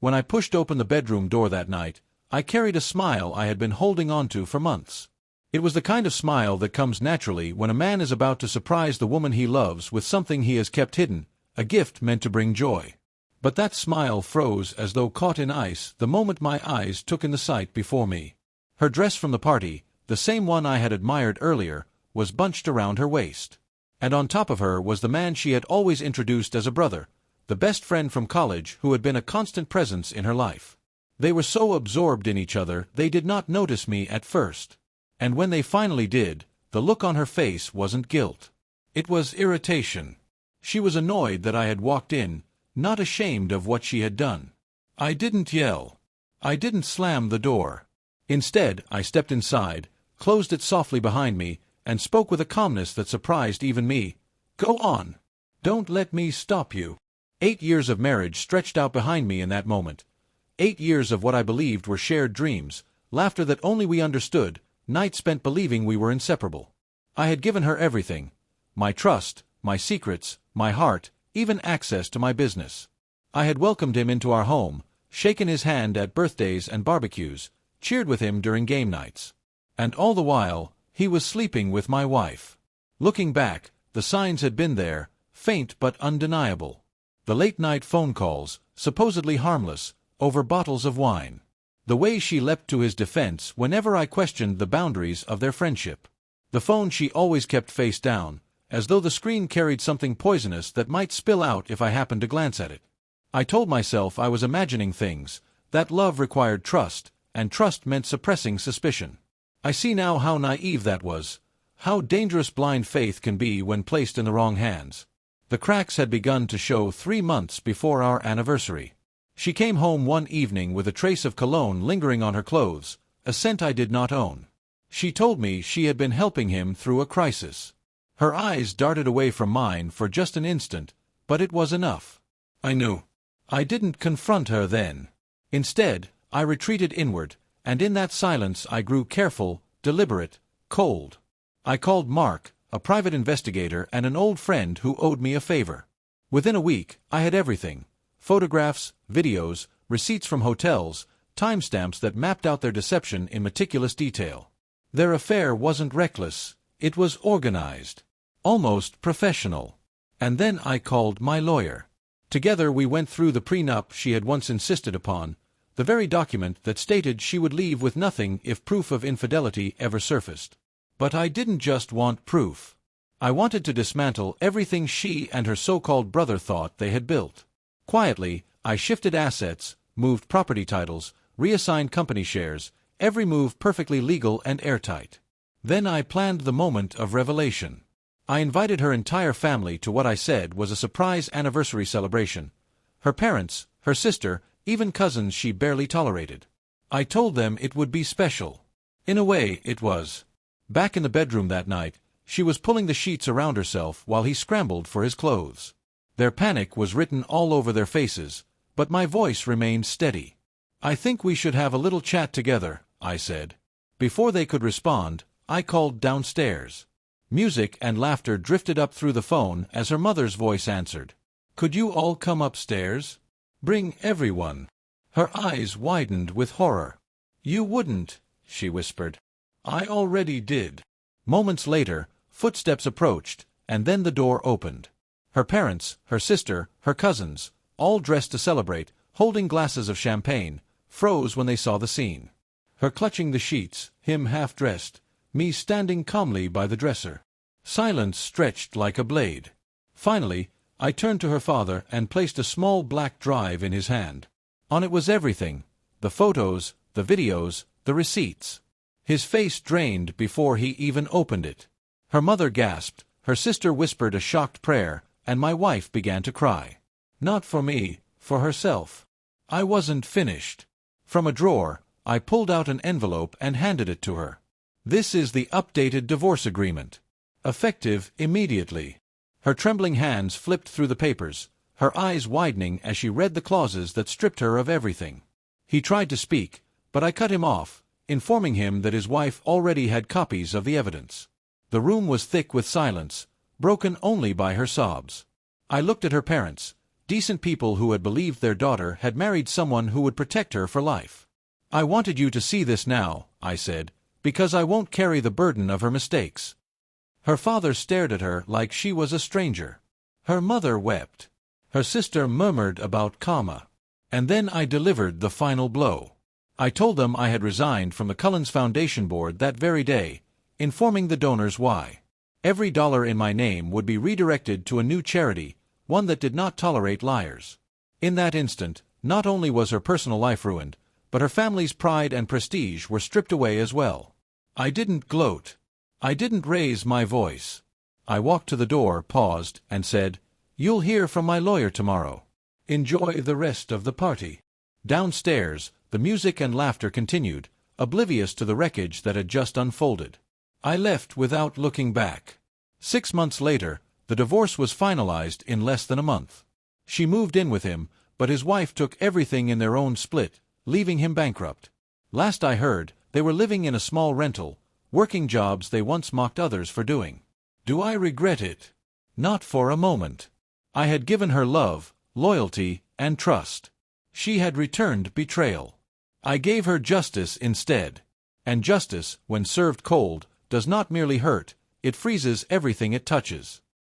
When I pushed open the bedroom door that night, I carried a smile I had been holding onto for months. It was the kind of smile that comes naturally when a man is about to surprise the woman he loves with something he has kept hidden, a gift meant to bring joy. But that smile froze as though caught in ice the moment my eyes took in the sight before me. Her dress from the party, the same one I had admired earlier, was bunched around her waist. And on top of her was the man she had always introduced as a brother, the best friend from college who had been a constant presence in her life. They were so absorbed in each other they did not notice me at first. And when they finally did, the look on her face wasn't guilt. It was irritation. She was annoyed that I had walked in, not ashamed of what she had done. I didn't yell. I didn't slam the door. Instead, I stepped inside, closed it softly behind me, and spoke with a calmness that surprised even me. Go on. Don't let me stop you. 8 years of marriage stretched out behind me in that moment. 8 years of what I believed were shared dreams, laughter that only we understood, nights spent believing we were inseparable. I had given her everything. My trust, my secrets, my heart, even access to my business. I had welcomed him into our home, shaken his hand at birthdays and barbecues, cheered with him during game nights. And all the while, he was sleeping with my wife. Looking back, the signs had been there, faint but undeniable. The late-night phone calls, supposedly harmless, over bottles of wine. The way she leapt to his defense whenever I questioned the boundaries of their friendship. The phone she always kept face down, as though the screen carried something poisonous that might spill out if I happened to glance at it. I told myself I was imagining things, that love required trust, and trust meant suppressing suspicion. I see now how naive that was, how dangerous blind faith can be when placed in the wrong hands. The cracks had begun to show 3 months before our anniversary. She came home one evening with a trace of cologne lingering on her clothes, a scent I did not own. She told me she had been helping him through a crisis. Her eyes darted away from mine for just an instant, but it was enough. I knew. I didn't confront her then. Instead, I retreated inward, and in that silence I grew careful, deliberate, cold. I called Mark, a private investigator and an old friend who owed me a favor. Within a week, I had everything. Photographs, videos, receipts from hotels, timestamps that mapped out their deception in meticulous detail. Their affair wasn't reckless, it was organized. Almost professional. And then I called my lawyer. Together we went through the prenup she had once insisted upon, the very document that stated she would leave with nothing if proof of infidelity ever surfaced. But I didn't just want proof. I wanted to dismantle everything she and her so-called brother thought they had built. Quietly, I shifted assets, moved property titles, reassigned company shares, every move perfectly legal and airtight. Then I planned the moment of revelation. I invited her entire family to what I said was a surprise anniversary celebration. Her parents, her sister, even cousins she barely tolerated. I told them it would be special. In a way, it was. Back in the bedroom that night, she was pulling the sheets around herself while he scrambled for his clothes. Their panic was written all over their faces, but my voice remained steady. I think we should have a little chat together, I said. Before they could respond, I called downstairs. Music and laughter drifted up through the phone as her mother's voice answered. Could you all come upstairs? Bring everyone. Her eyes widened with horror. You wouldn't, she whispered. I already did. Moments later, footsteps approached, and then the door opened. Her parents, her sister, her cousins, all dressed to celebrate, holding glasses of champagne, froze when they saw the scene. Her clutching the sheets, him half-dressed, me standing calmly by the dresser. Silence stretched like a blade. Finally, I turned to her father and placed a small black drive in his hand. On it was everything, the photos, the videos, the receipts. His face drained before he even opened it. Her mother gasped, her sister whispered a shocked prayer, and my wife began to cry. Not for me, for herself. I wasn't finished. From a drawer, I pulled out an envelope and handed it to her. This is the updated divorce agreement. Effective immediately. Her trembling hands flipped through the papers, her eyes widening as she read the clauses that stripped her of everything. He tried to speak, but I cut him off, informing him that his wife already had copies of the evidence. The room was thick with silence, broken only by her sobs. I looked at her parents, Decent people who had believed their daughter had married someone who would protect her for life. I wanted you to see this now, I said, because I won't carry the burden of her mistakes. Her father stared at her like she was a stranger. Her mother wept. Her sister murmured about karma. And then I delivered the final blow. I told them I had resigned from the Cullens Foundation Board that very day, informing the donors why. Every dollar in my name would be redirected to a new charity, one that did not tolerate liars. In that instant, not only was her personal life ruined, but her family's pride and prestige were stripped away as well. I didn't gloat. I didn't raise my voice. I walked to the door, paused, and said, "You'll hear from my lawyer tomorrow. Enjoy the rest of the party." Downstairs, the music and laughter continued, oblivious to the wreckage that had just unfolded. I left without looking back. 6 months later, the divorce was finalized in less than a month. She moved in with him, but his wife took everything in their own split, leaving him bankrupt. Last I heard, they were living in a small rental, working jobs they once mocked others for doing. Do I regret it? Not for a moment. I had given her love, loyalty, and trust. She had returned betrayal. I gave her justice instead. And justice, when served cold, does not merely hurt, it freezes everything it touches.